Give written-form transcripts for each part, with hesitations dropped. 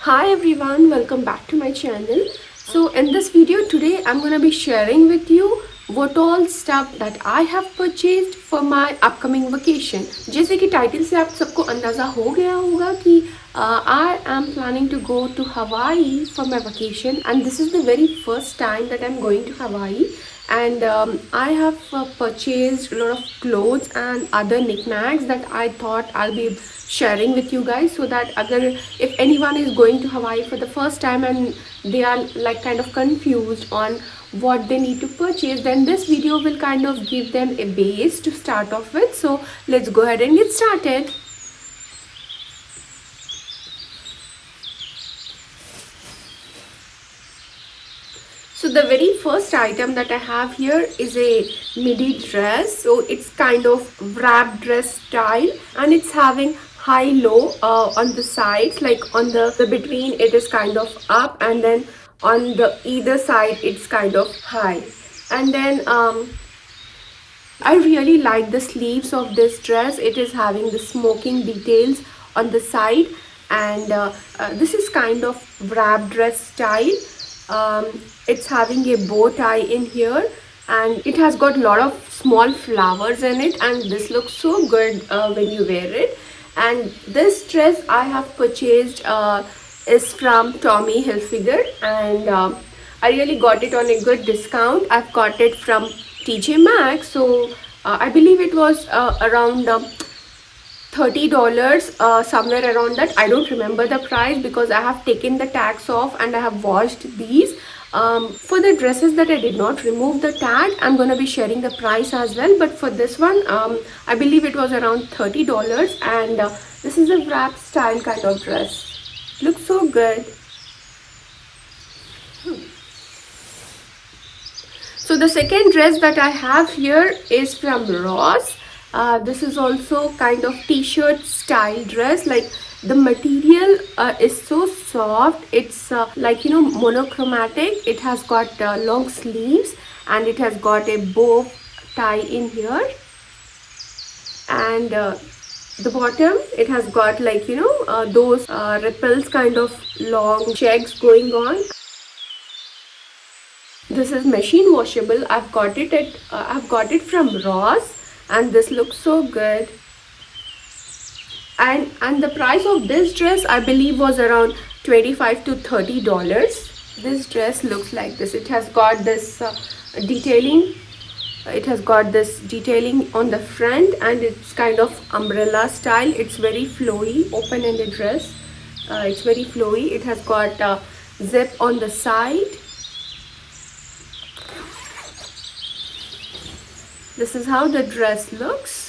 Hi everyone, welcome back to my channel. So in this video today I'm going to be sharing with you what all stuff that I have purchased for my upcoming vacation. जैसे कि title से आप सबको अंदाज़ा हो गया होगा कि I am planning to go to Hawaii for my vacation, and this is the very first time that I'm going to Hawaii. And I have purchased a lot of clothes and other knickknacks that I thought I'll be sharing with you guys, so that agar if anyone is going to Hawaii for the first time and they are like kind of confused on what they need to purchase, then this video will kind of give them a base to start off with. So let's go ahead and get started. So the very first item that I have here is a midi dress. So it's kind of wrap dress style, and it's having high low on the sides, like on the between it is kind of up, and then on the either side it's kind of high. And then I really like the sleeves of this dress. It is having the smoking details on the side, and this is kind of wrap dress style. It's having a bow tie in here, and it has got a lot of small flowers in it, and this looks so good when you wear it. And this dress I have purchased is from Tommy Hilfiger, and I really got it on a good discount. I've got it from TJ Maxx, so I believe it was around $30, somewhere around that. I don't remember the price because I have taken the tags off and I have washed these. For the dresses that I did not remove the tag, I'm gonna be sharing the price as well. But for this one, I believe it was around $30, and this is a wrap style kind of dress. Looks so good. So the second dress that I have here is from Ross. This is also kind of t-shirt style dress. Like the material is so soft. It's like monochromatic. It has got long sleeves, and it has got a bow tie in here. And the bottom, it has got like those ripples kind of long checks going on. This is machine washable. I've got it from Ross, and this looks so good. And the price of this dress I believe was around $25 to $30. This dress looks like this. It has got this detailing. It has got this detailing on the front, and it's kind of umbrella style. It's very flowy, open-ended dress. It's very flowy. It has got zip on the side. This is how the dress looks.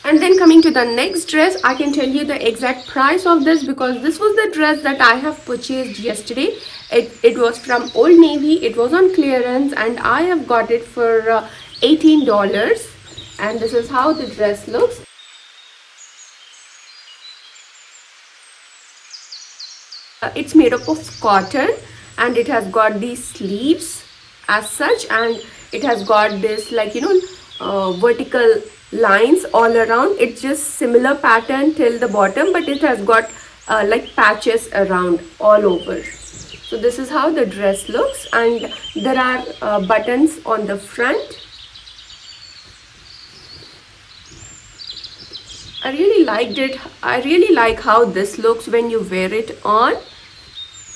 And then coming to the next dress, I can tell you the exact price of this because this was the dress that I have purchased yesterday. It was from Old Navy. It was on clearance, and I have got it for $18. And this is how the dress looks. It's made up of cotton, and it has got these sleeves as such, and it has got this like vertical lines all around. It's just similar pattern till the bottom, but it has got like patches around all over. So this is how the dress looks, and there are buttons on the front. I really liked it. I really like how this looks when you wear it on.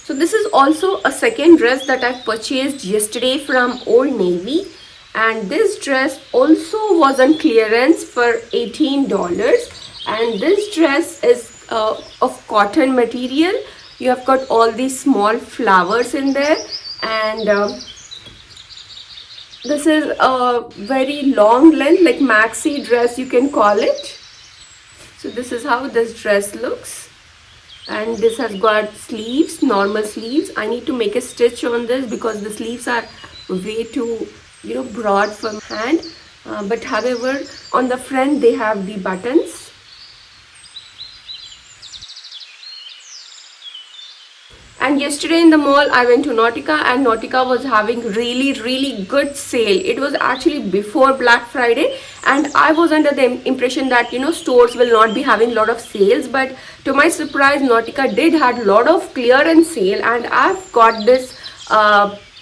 So this is also a second dress that I purchased yesterday from Old Navy, and this dress also was on clearance for $18. And this dress is of cotton material. You have got all these small flowers in there, and this is a very long length, like maxi dress you can call it. So this is how this dress looks, and this has got sleeves, normal sleeves. I need to make a stitch on this because the sleeves are way too broad for hand, but however on the front they have the buttons. And yesterday in the mall, I went to Nautica, and Nautica was having really good sale. It was actually before Black Friday, and I was under the impression that stores will not be having a lot of sales. But to my surprise, Nautica did had a lot of clearance sale, and I've got this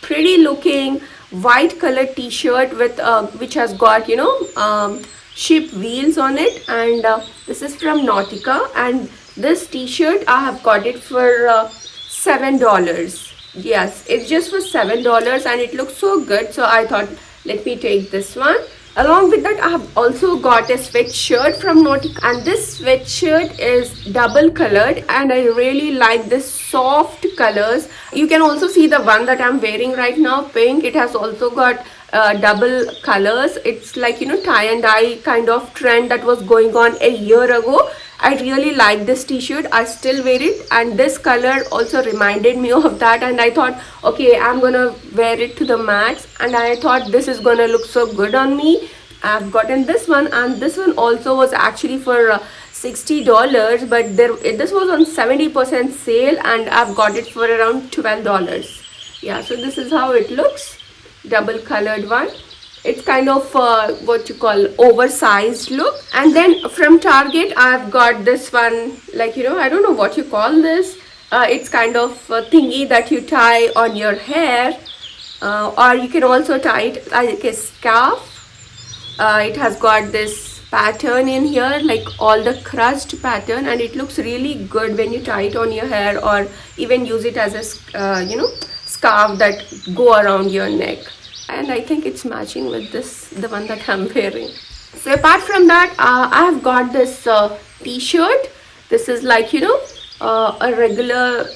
pretty looking white color t-shirt with which has got ship wheels on it, and this is from Nautica, and this t-shirt I have got it for $7. Yes, it's just for $7, and it looks so good, so I thought let me take this one. Along with that, I have also got a sweatshirt from Nautica, and this sweatshirt is double colored, and I really like this soft colors. You can also see the one that I'm wearing right now, pink. It has also got double colors. It's like tie and dye kind of trend that was going on a year ago. I really like this t-shirt. I still wear it, and this color also reminded me of that, and I thought, okay, I'm gonna wear it to the max, and I thought this is gonna look so good on me. I've gotten this one, and this one also was actually for $60, but this was on 70% sale, and I've got it for around $12. Yeah, so this is how it looks, double colored one. It's kind of what you call oversized look. And then from Target, I've got this one, like I don't know what you call this. It's kind of a thingy that you tie on your hair, or you can also tie it like a scarf. It has got this pattern in here, like all the crust pattern, and it looks really good when you tie it on your hair, or even use it as a scarf that go around your neck. And I think it's matching with the one that I'm wearing. So apart from that, I have got this t-shirt. This is like a regular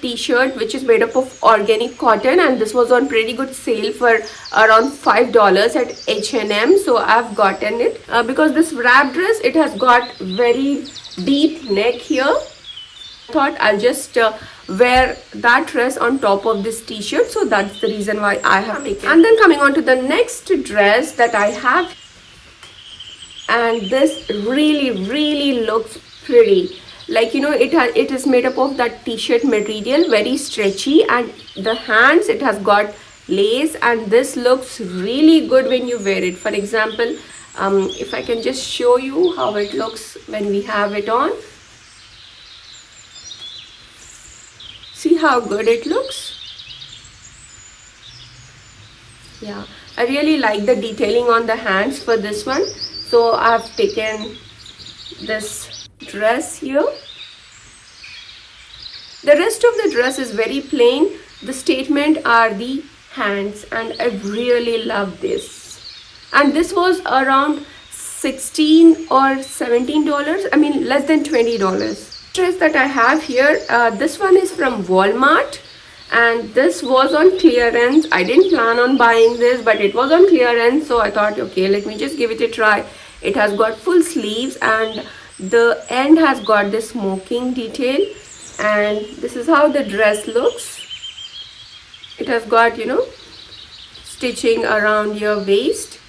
t-shirt which is made up of organic cotton, and this was on pretty good sale for around $5 at H&M. So I've gotten it because this wrap dress, it has got very deep neck here. Thought I'll just wear that dress on top of this t-shirt, so that's the reason why I have taken. And then coming on to the next dress that I have, and this really looks pretty. Like it is made up of that t-shirt material, very stretchy, and the hands, it has got lace, and this looks really good when you wear it. For example, if I can just show you how it looks when we have it on. See how good it looks? Yeah, I really like the detailing on the hands for this one. So I've taken this dress here. The rest of the dress is very plain. The statement are the hands, and I really love this. And this was around $16 or $17. I mean, less than $20. Dress that I have here, this one is from Walmart, and this was on clearance. I didn't plan on buying this, but it was on clearance, so I thought, okay, let me just give it a try. It has got full sleeves, and the end has got this smoking detail, and this is how the dress looks. It has got stitching around your waist,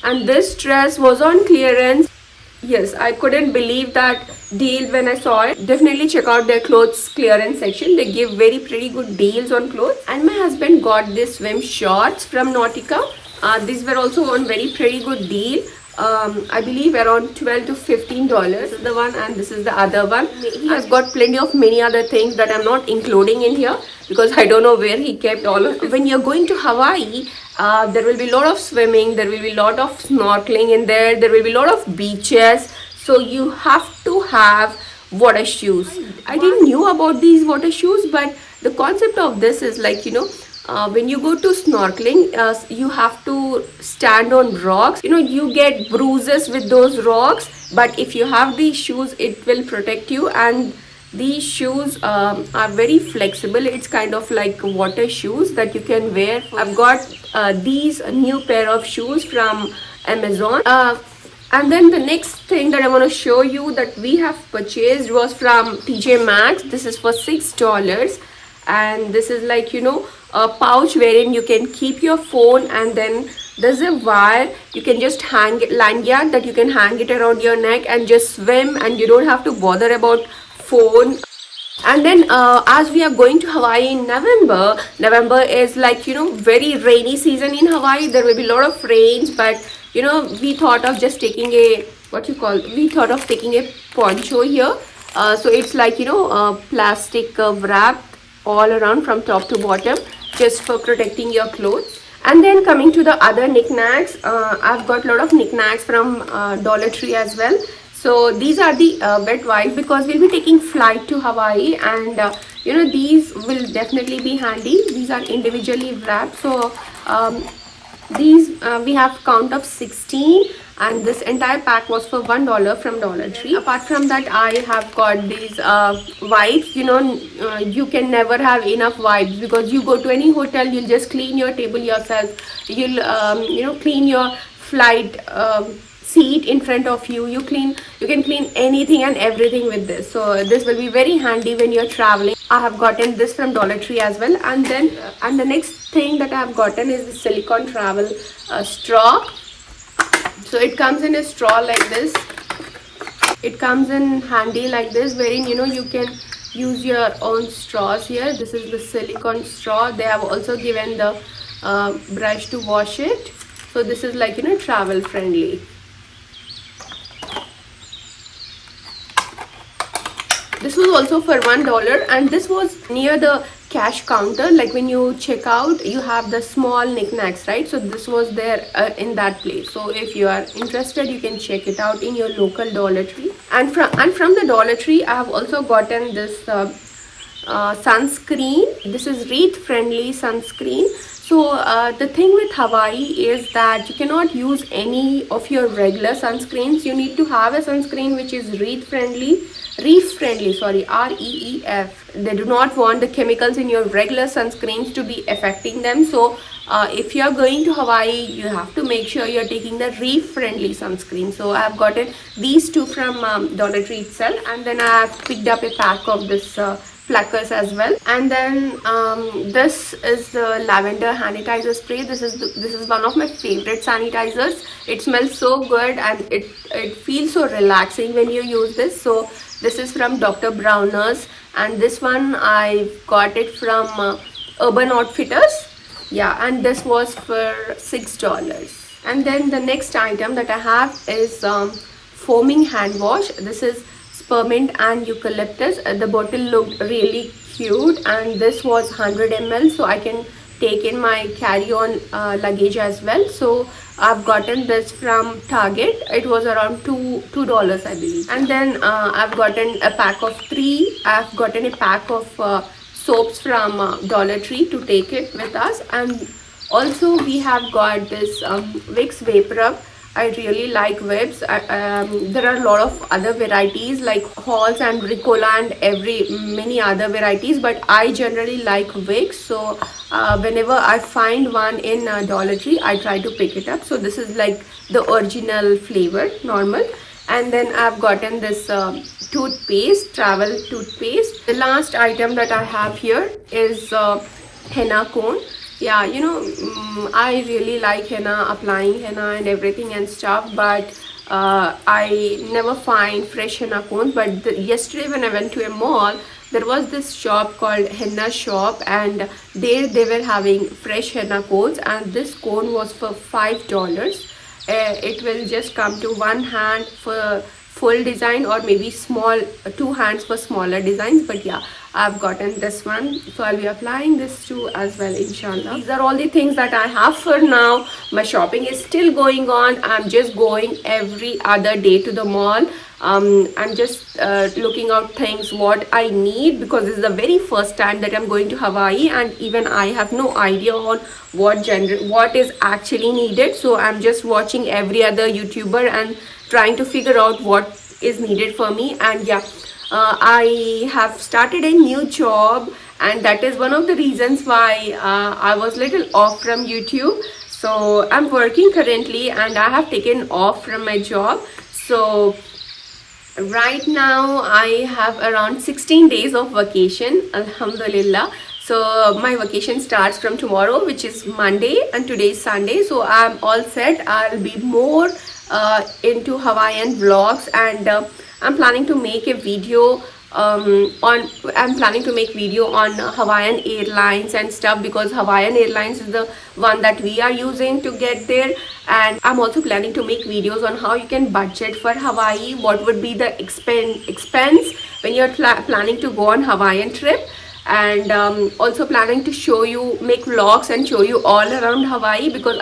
and this dress was on clearance. Yes, I couldn't believe that deal when I saw it. Definitely check out their clothes clearance section. They give very pretty good deals on clothes. And my husband got this swim shorts from Nautica. These were also on very pretty good deal. I believe around $12 to $15. This is the one, and this is the other one. He has got plenty of many other things that I'm not including in here because I don't know where he kept all of it. When you're going to Hawaii, there will be a lot of swimming, there will be a lot of snorkeling in there, there will be a lot of beaches, so you have to have water shoes. I didn't knew about these water shoes, but the concept of this is like when you go to snorkeling, you have to stand on rocks. You get bruises with those rocks, but if you have these shoes, it will protect you. And these shoes are very flexible. It's kind of like water shoes that you can wear. I've got these new pair of shoes from Amazon. And then the next thing that I want to show you that we have purchased was from TJ Maxx. This is for $6, and this is like a pouch wherein you can keep your phone, and then there's a wire. You can just hang it, lanyard that you can hang it around your neck and just swim, and you don't have to bother about phone. And then as we are going to Hawaii in November is like, very rainy season in Hawaii. There will be a lot of rains, but we thought of just taking a, we thought of taking a poncho here. So it's like, plastic wrap all around from top to bottom, just for protecting your clothes. And then coming to the other knickknacks, I've got a lot of knickknacks from Dollar Tree as well. So these are the wet wipes, because we'll be taking flight to Hawaii, and these will definitely be handy. These are individually wrapped. So these we have count of 16, and this entire pack was for $1 from Dollar Tree. Apart from that, I have got these wipes. You can never have enough wipes, because you go to any hotel, you'll just clean your table yourself. You'll clean your flight seat in front of you. You can clean anything and everything with this. So this will be very handy when you're traveling. I have gotten this from Dollar Tree as well. And then the next thing that I have gotten is the silicone travel straw. So it comes in a straw like this. It comes in handy like this, wherein you can use your own straws here. This is the silicone straw. They have also given the brush to wash it. So this is like travel friendly. This was also for $1, and this was near the cash counter. Like when you check out, you have the small knickknacks, right? So this was there in that place. So if you are interested, you can check it out in your local Dollar Tree. And from the Dollar Tree, I have also gotten this sunscreen. This is wreath friendly sunscreen. So the thing with Hawaii is that you cannot use any of your regular sunscreens. You need to have a sunscreen which is reef friendly, sorry, REEF. They do not want the chemicals in your regular sunscreens to be affecting them. So if you're going to Hawaii, you have to make sure you're taking the reef friendly sunscreen. So I've gotten these two from Dollar Tree itself, and then I've picked up a pack of this plackers as well. And then this is the lavender sanitizer spray. This is one of my favorite sanitizers. It smells so good, and it feels so relaxing when you use this. So this is from Dr. Bronner's, and this one I got it from Urban Outfitters. Yeah, and this was for $6. And then the next item that I have is foaming hand wash. This is spearmint and eucalyptus. The bottle looked really cute, and this was 100 ml, so I can take in my carry-on luggage as well. So I've gotten this from Target. It was around $2 I believe. And then I've gotten a pack of 3. I've gotten a pack of soaps from Dollar Tree to take it with us. And also we have got this Vicks Vape Rub. I really like Whips. There are a lot of other varieties like Halls and Ricola and many other varieties, but I generally like Vicks. So whenever I find one in Dollar Tree, I try to pick it up. So this is like the original flavor, normal. And then I've gotten this toothpaste, travel toothpaste. The last item that I have here is henna cone. Yeah, I really like henna, applying henna and everything and stuff, but I never find fresh henna cones. But yesterday when I went to a mall, there was this shop called Henna Shop, and there they were having fresh henna cones, and this cone was for $5. It will just come to one hand for full design, or maybe small 2 hands for smaller designs. But yeah, I've gotten this one, so I'll be applying this too as well, inshallah. These are all the things that I have for now. My shopping is still going on. I'm just going every other day to the mall. I'm just looking out things what I need, because this is the very first time that I'm going to Hawaii, and even I have no idea on what is actually needed. So I'm just watching every other YouTuber and trying to figure out what is needed for me. And yeah, I have started a new job, and that is one of the reasons why I was little off from YouTube. So I'm working currently, and I have taken off from my job. So right now I have around 16 days of vacation, alhamdulillah. So my vacation starts from tomorrow, which is Monday, and today is Sunday. So I'm all set. I'll be more into Hawaiian vlogs, and I'm planning to make a video on I'm planning to make video on Hawaiian Airlines and stuff, because Hawaiian Airlines is the one that we are using to get there. And I'm also planning to make videos on how you can budget for Hawaii, what would be the expense when you're planning to go on Hawaiian trip. And also planning to show you, make vlogs and show you all around Hawaii, because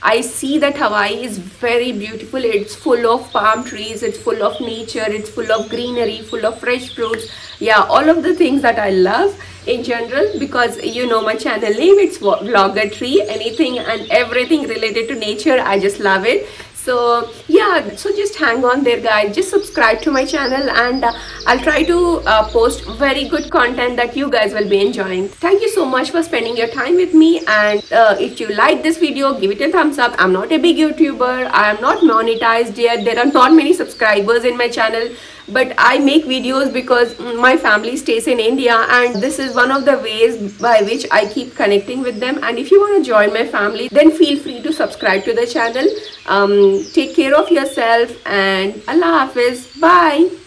I see that Hawaii is very beautiful. It's full of palm trees, it's full of nature, it's full of greenery, full of fresh fruits. Yeah, all of the things that I love in general, because you know my channel name, it's Vlogger Tree. Anything and everything related to nature, I just love it. So yeah, so just hang on there guys, just subscribe to my channel, and I'll try to post very good content that you guys will be enjoying. Thank you so much for spending your time with me, and if you like this video, give it a thumbs up. I'm not a big YouTuber, I am not monetized yet, there are not many subscribers in my channel, but I make videos because my family stays in India, and this is one of the ways by which I keep connecting with them. And if you want to join my family, then feel free to subscribe to the channel. Take care of yourself, and Allah Hafiz. Bye.